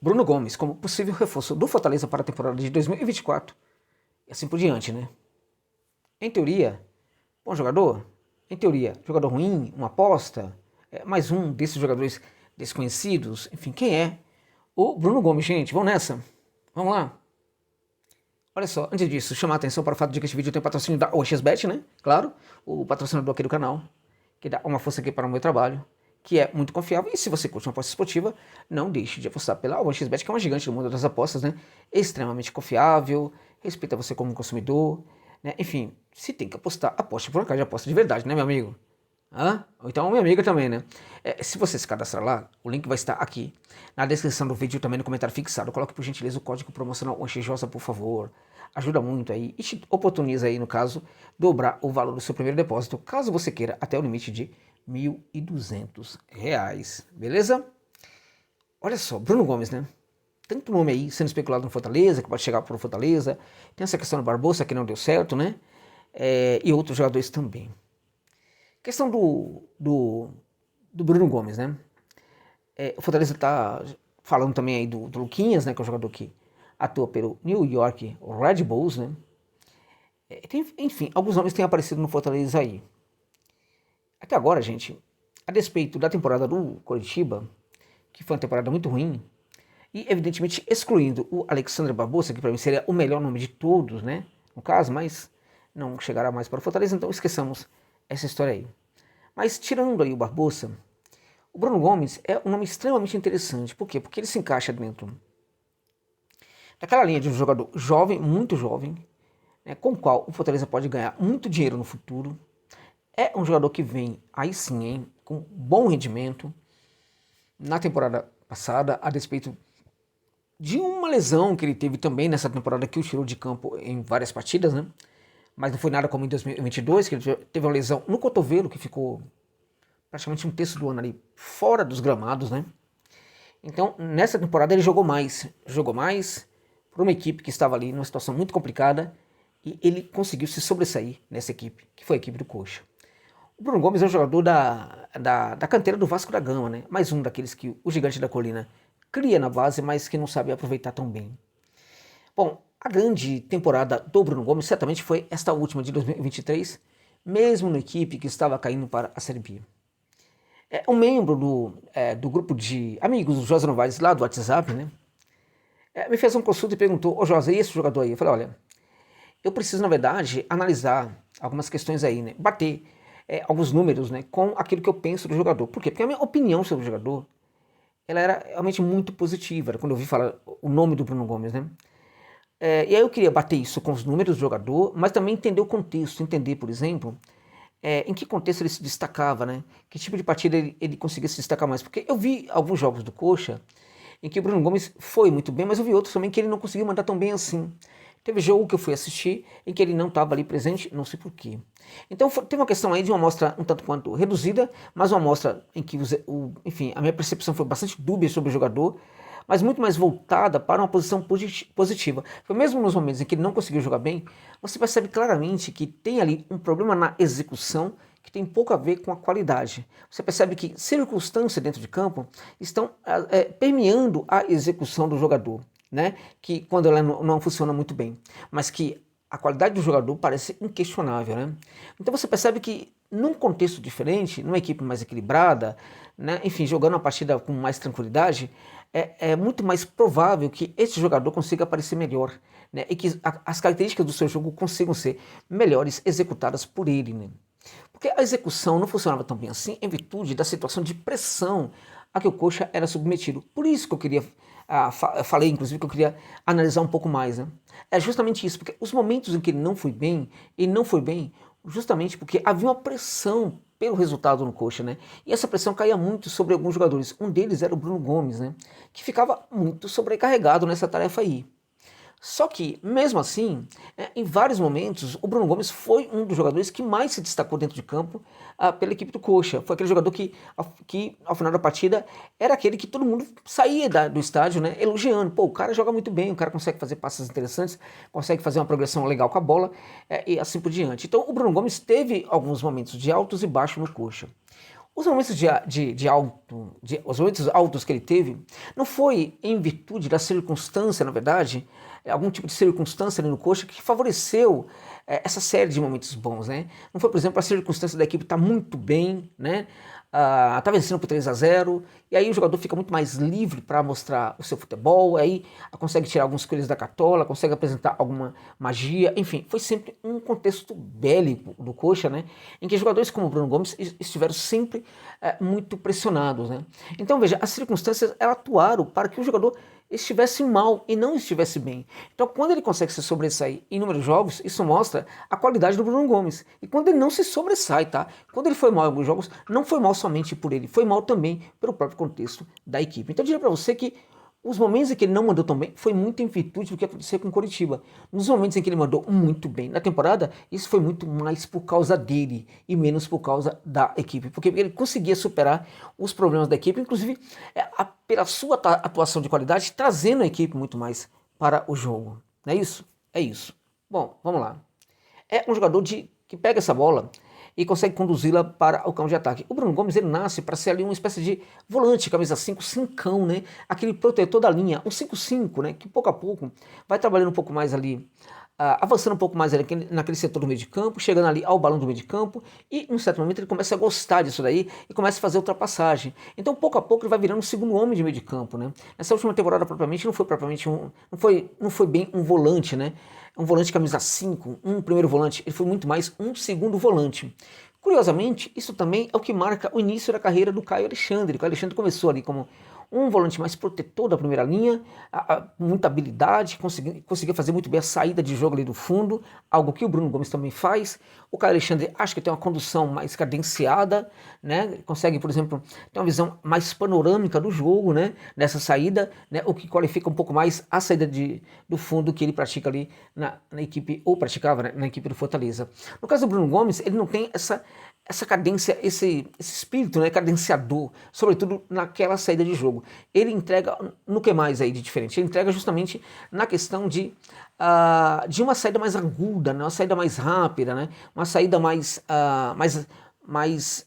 Bruno Gomes como possível reforço do Fortaleza para a temporada de 2024 e assim por diante, né? Em teoria, bom jogador? Em teoria, jogador ruim, uma aposta, mais um desses jogadores desconhecidos, enfim, quem é? O Bruno Gomes, gente, vamos nessa? Vamos lá? Olha só, antes disso, chamar a atenção para o fato de que este vídeo tem patrocínio da OXBet, né? Claro, o patrocinador aqui do canal, que dá uma força aqui para o meu trabalho, que é muito confiável. E se você curte uma aposta esportiva, não deixe de apostar pela OXBet, que é uma gigante do mundo das apostas, né? Extremamente confiável, respeita você como consumidor, né? Enfim, se tem que apostar, aposte por uma casa de aposta de verdade, né, meu amigo? Ou então minha amiga também, né? Se você se cadastrar lá, o link vai estar aqui na descrição do vídeo, também no comentário fixado. Coloque por gentileza o código promocional OXJOSA, por favor. Ajuda muito aí e te oportuniza aí, no caso, dobrar o valor do seu primeiro depósito, caso você queira, até o limite de R$ 1.200. Beleza? Olha só, Bruno Gomes, né? Tanto nome aí sendo especulado no Fortaleza, que pode chegar para o Fortaleza. Tem essa questão do Barbosa, que não deu certo, né? E outros jogadores também. Questão do Bruno Gomes, né? O Fortaleza tá falando também aí do Luquinhas, né? Que é o jogador que atua pelo New York Red Bulls, né? Enfim, alguns nomes têm aparecido no Fortaleza aí. Até agora, gente, a despeito da temporada do Coritiba, que foi uma temporada muito ruim, e evidentemente excluindo o Alexandre Barbosa, que para mim seria o melhor nome de todos, né? No caso, mas não chegará mais para o Fortaleza, então esqueçamos essa história aí. Mas tirando aí o Barbosa, o Bruno Gomes é um nome extremamente interessante. Por quê? Porque ele se encaixa dentro daquela linha de um jogador jovem, muito jovem, né, com o qual o Fortaleza pode ganhar muito dinheiro no futuro. É um jogador que vem, aí sim, hein, com bom rendimento. Na temporada passada, a despeito de uma lesão que ele teve também nessa temporada, que o tirou de campo em várias partidas, né? Mas não foi nada como em 2022, que ele teve uma lesão no cotovelo, que ficou praticamente um terço do ano ali fora dos gramados, né? Então, nessa temporada ele jogou mais para uma equipe que estava ali numa situação muito complicada e ele conseguiu se sobressair nessa equipe, que foi a equipe do Coxa. O Bruno Gomes é um jogador da canteira do Vasco da Gama, né? Mais um daqueles que o Gigante da Colina cria na base, mas que não sabe aproveitar tão bem. Bom, a grande temporada do Bruno Gomes certamente foi esta última de 2023, mesmo na equipe que estava caindo para a Série B. Um membro do grupo de amigos do José Novaes lá do WhatsApp, né? Me fez uma consulta e perguntou: Ô José, e esse jogador aí? Eu falei: olha, eu preciso, na verdade, analisar algumas questões aí, né? Bater alguns números, né, com aquilo que eu penso do jogador. Por quê? Porque a minha opinião sobre o jogador, ela era realmente muito positiva, quando eu vi falar o nome do Bruno Gomes, né? E aí eu queria bater isso com os números do jogador, mas também entender o contexto, entender, por exemplo, em que contexto ele se destacava, né? Que tipo de partida ele conseguia se destacar mais. Porque eu vi alguns jogos do Coxa em que o Bruno Gomes foi muito bem, mas eu vi outros também que ele não conseguiu mandar tão bem assim. Teve jogo que eu fui assistir em que ele não estava ali presente, não sei porquê. Então teve uma questão aí de uma amostra um tanto quanto reduzida, mas uma amostra em que, enfim, a minha percepção foi bastante dúbia sobre o jogador, mas muito mais voltada para uma posição positiva. Porque mesmo nos momentos em que ele não conseguiu jogar bem, você percebe claramente que tem ali um problema na execução que tem pouco a ver com a qualidade. Você percebe que circunstâncias dentro de campo estão permeando a execução do jogador, né? Que quando ela não funciona muito bem, mas que a qualidade do jogador parece inquestionável, né? Então você percebe que num contexto diferente, numa equipe mais equilibrada, né? Enfim, jogando a partida com mais tranquilidade, é muito mais provável que esse jogador consiga aparecer melhor, né? E que as características do seu jogo consigam ser melhores executadas por ele, né? Porque a execução não funcionava tão bem assim em virtude da situação de pressão a que o Coxa era submetido. Por isso que eu queria, falei inclusive que eu queria analisar um pouco mais, né? É justamente isso, porque os momentos em que ele não foi bem justamente porque havia uma pressão pelo resultado no Coxa, né? E essa pressão caía muito sobre alguns jogadores. Um deles era o Bruno Gomes, né? Que ficava muito sobrecarregado nessa tarefa aí. Só que, mesmo assim, em vários momentos, o Bruno Gomes foi um dos jogadores que mais se destacou dentro de campo pela equipe do Coxa. Foi aquele jogador que, ao final da partida, era aquele que todo mundo saía do estádio, né, elogiando. Pô, o cara joga muito bem, o cara consegue fazer passes interessantes, consegue fazer uma progressão legal com a bola e assim por diante. Então, o Bruno Gomes teve alguns momentos de altos e baixos no Coxa. Os momentos os momentos altos que ele teve, não foi em virtude da circunstância, na verdade, algum tipo de circunstância ali no Coxa que favoreceu essa série de momentos bons, né? Não foi, por exemplo, a circunstância da equipe estar muito bem, né? Tá vencendo por 3-0, e aí o jogador fica muito mais livre para mostrar o seu futebol, aí consegue tirar alguns coelhos da cartola, consegue apresentar alguma magia, enfim, foi sempre um contexto bélico do Coxa, né? Em que jogadores como o Bruno Gomes estiveram sempre muito pressionados, né? Então veja, as circunstâncias elas atuaram para que o jogador estivesse mal e não estivesse bem. Então, quando ele consegue se sobressair em inúmeros jogos, isso mostra a qualidade do Bruno Gomes. E quando ele não se sobressai, tá? Quando ele foi mal em alguns jogos, não foi mal somente por ele, foi mal também pelo próprio contexto da equipe. Então, eu diria para você que os momentos em que ele não mandou tão bem foi muito em virtude do que aconteceu com o Coritiba. Nos momentos em que ele mandou muito bem na temporada, isso foi muito mais por causa dele e menos por causa da equipe. Porque ele conseguia superar os problemas da equipe, inclusive pela sua atuação de qualidade, trazendo a equipe muito mais para o jogo. Não é isso? É isso. Bom, vamos lá. É um jogador que pega essa bola e consegue conduzi-la para o campo de ataque. O Bruno Gomes, ele nasce para ser ali uma espécie de volante, camisa 5, cincão, né? Aquele protetor da linha, um 5-5, né? Que pouco a pouco vai trabalhando um pouco mais ali, avançando um pouco mais ali naquele setor do meio de campo, chegando ali ao balão do meio de campo, e em um certo momento ele começa a gostar disso daí e começa a fazer ultrapassagem. Então pouco a pouco ele vai virando um segundo homem de meio de campo, né? Nessa última temporada propriamente não foi propriamente não foi bem um volante, né? Um volante camisa 5, um primeiro volante, ele foi muito mais um segundo volante. Curiosamente, isso também é o que marca o início da carreira do Caio Alexandre. O Caio Alexandre começou ali como um volante mais protetor da primeira linha, muita habilidade, conseguia fazer muito bem a saída de jogo ali do fundo, algo que o Bruno Gomes também faz. O Caio Alexandre acho que tem uma condução mais cadenciada, né? Consegue, por exemplo, ter uma visão mais panorâmica do jogo, né? Nessa saída, né? O que qualifica um pouco mais a saída do fundo que ele pratica ali na equipe, ou praticava, né? Na equipe do Fortaleza. No caso do Bruno Gomes, ele não tem essa cadência, esse espírito, né, cadenciador, sobretudo naquela saída de jogo. Ele entrega no que mais aí de diferente? Ele entrega justamente na questão de uma saída mais aguda, né, uma saída mais rápida, né, uma saída mais,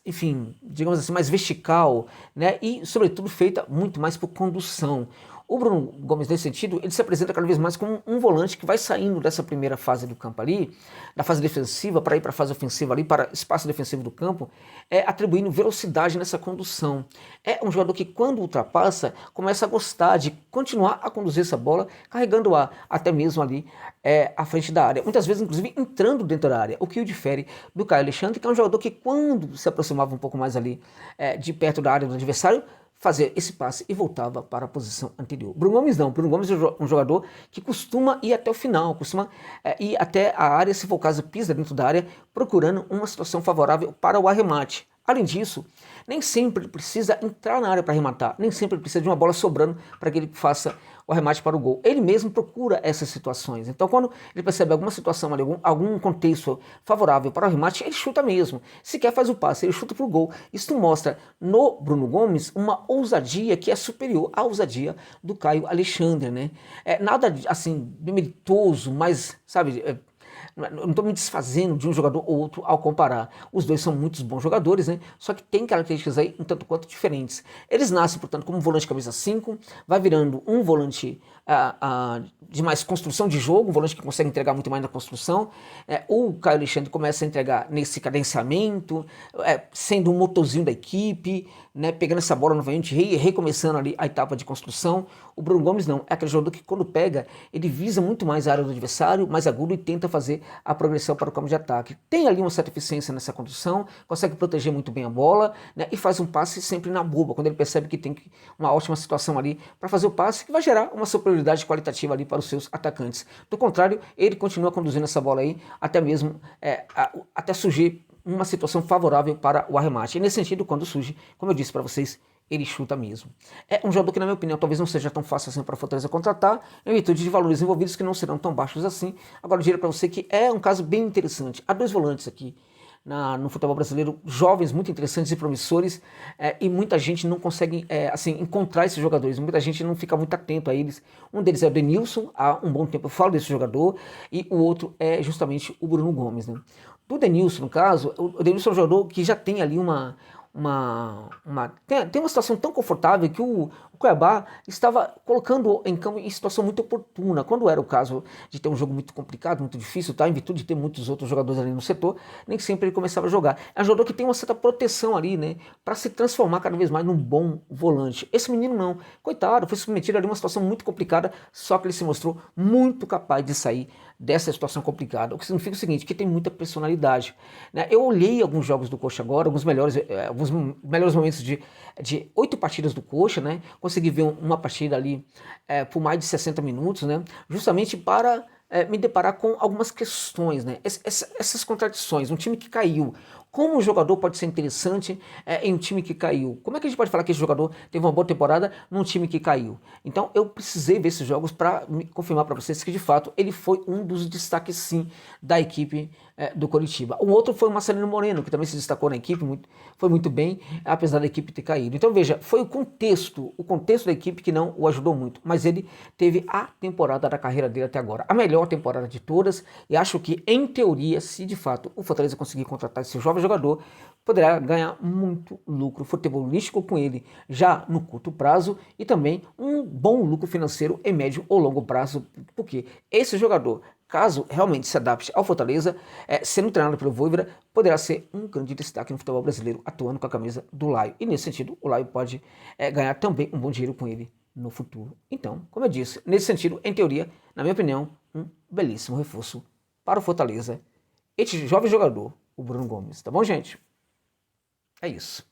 enfim, digamos assim, mais vertical, né, e sobretudo feita muito mais por condução. O Bruno Gomes, nesse sentido, ele se apresenta cada vez mais como um volante que vai saindo dessa primeira fase do campo ali, da fase defensiva, para ir para a fase ofensiva ali, para o espaço defensivo do campo, atribuindo velocidade nessa condução. É um jogador que, quando ultrapassa, começa a gostar de continuar a conduzir essa bola, carregando-a até mesmo ali à frente da área. Muitas vezes, inclusive, entrando dentro da área, o que o difere do Caio Alexandre, que é um jogador que, quando se aproximava um pouco mais ali de perto da área do adversário, fazia esse passe e voltava para a posição anterior. Bruno Gomes não. Bruno Gomes é um jogador que costuma ir até o final, costuma ir até a área, se for o caso, pisa dentro da área, procurando uma situação favorável para o arremate. Além disso, nem sempre ele precisa entrar na área para arrematar, nem sempre ele precisa de uma bola sobrando para que ele faça o arremate para o gol. Ele mesmo procura essas situações. Então, quando ele percebe alguma situação ali, algum contexto favorável para o arremate, ele chuta mesmo. Se quer, faz o passe, ele chuta para o gol. Isso mostra no Bruno Gomes uma ousadia que é superior à ousadia do Caio Alexandre, né? Nada assim, meritoso, mas, sabe... Eu não estou me desfazendo de um jogador ou outro ao comparar. Os dois são muitos bons jogadores, né? Só que tem características aí um tanto quanto diferentes. Eles nascem, portanto, como um volante camisa 5, vai virando um volante de mais construção de jogo, um volante que consegue entregar muito mais na construção. O Caio Alexandre começa a entregar nesse cadenciamento, sendo um motorzinho da equipe, né? Pegando essa bola novamente, recomeçando ali a etapa de construção. O Bruno Gomes não, é aquele jogador que quando pega, ele visa muito mais a área do adversário, mais agudo, e tenta fazer a progressão para o campo de ataque. Tem ali uma certa eficiência nessa condução, consegue proteger muito bem a bola, né, e faz um passe sempre na boba, quando ele percebe que tem uma ótima situação ali para fazer o passe, que vai gerar uma superioridade qualitativa ali para os seus atacantes. Do contrário, ele continua conduzindo essa bola aí, até mesmo até surgir uma situação favorável para o arremate. E nesse sentido, quando surge, como eu disse para vocês, ele chuta mesmo. É um jogador que, na minha opinião, talvez não seja tão fácil assim para a Fortaleza contratar, em virtude de valores envolvidos que não serão tão baixos assim. Agora, eu diria para você que é um caso bem interessante. Há dois volantes aqui no futebol brasileiro, jovens, muito interessantes e promissores, e muita gente não consegue assim, encontrar esses jogadores, muita gente não fica muito atento a eles. Um deles é o Denilson, há um bom tempo eu falo desse jogador, e o outro é justamente o Bruno Gomes, né? Do Denilson, no caso, o Denilson é um jogador que já tem ali tem uma situação tão confortável que o Cuiabá estava colocando em campo em situação muito oportuna. Quando era o caso de ter um jogo muito complicado, muito difícil, tá? Em virtude de ter muitos outros jogadores ali no setor, nem sempre ele começava a jogar. É um jogador que tem uma certa proteção ali, né? Para se transformar cada vez mais num bom volante. Esse menino não. Coitado, foi submetido ali a uma situação muito complicada, só que ele se mostrou muito capaz de sair dessa situação complicada. O que significa o seguinte, que tem muita personalidade, né? Eu olhei alguns jogos do Coxa agora, alguns melhores momentos de 8 partidas do Coxa, né? Consegui ver uma partida ali por mais de 60 minutos, né? Justamente para me deparar com algumas questões, né? Essas contradições, um time que caiu. Como um jogador pode ser interessante em um time que caiu? Como é que a gente pode falar que esse jogador teve uma boa temporada num time que caiu? Então eu precisei ver esses jogos para confirmar para vocês que de fato ele foi um dos destaques sim da equipe do Coritiba. O outro foi o Marcelino Moreno, que também se destacou na equipe, foi muito bem, apesar da equipe ter caído. Então veja, foi o contexto da equipe que não o ajudou muito, mas ele teve a temporada da carreira dele até agora, a melhor temporada de todas, e acho que em teoria, se de fato o Fortaleza conseguir contratar esse jovem jogador, poderá ganhar muito lucro futebolístico com ele já no curto prazo e também um bom lucro financeiro em médio ou longo prazo, porque esse jogador, caso realmente se adapte ao Fortaleza, sendo treinado pelo Vojvoda, poderá ser um grande destaque no futebol brasileiro, atuando com a camisa do Laio. E nesse sentido, o Laio pode ganhar também um bom dinheiro com ele no futuro. Então, como eu disse, nesse sentido, em teoria, na minha opinião, um belíssimo reforço para o Fortaleza. Este jovem jogador, o Bruno Gomes. Tá bom, gente? É isso.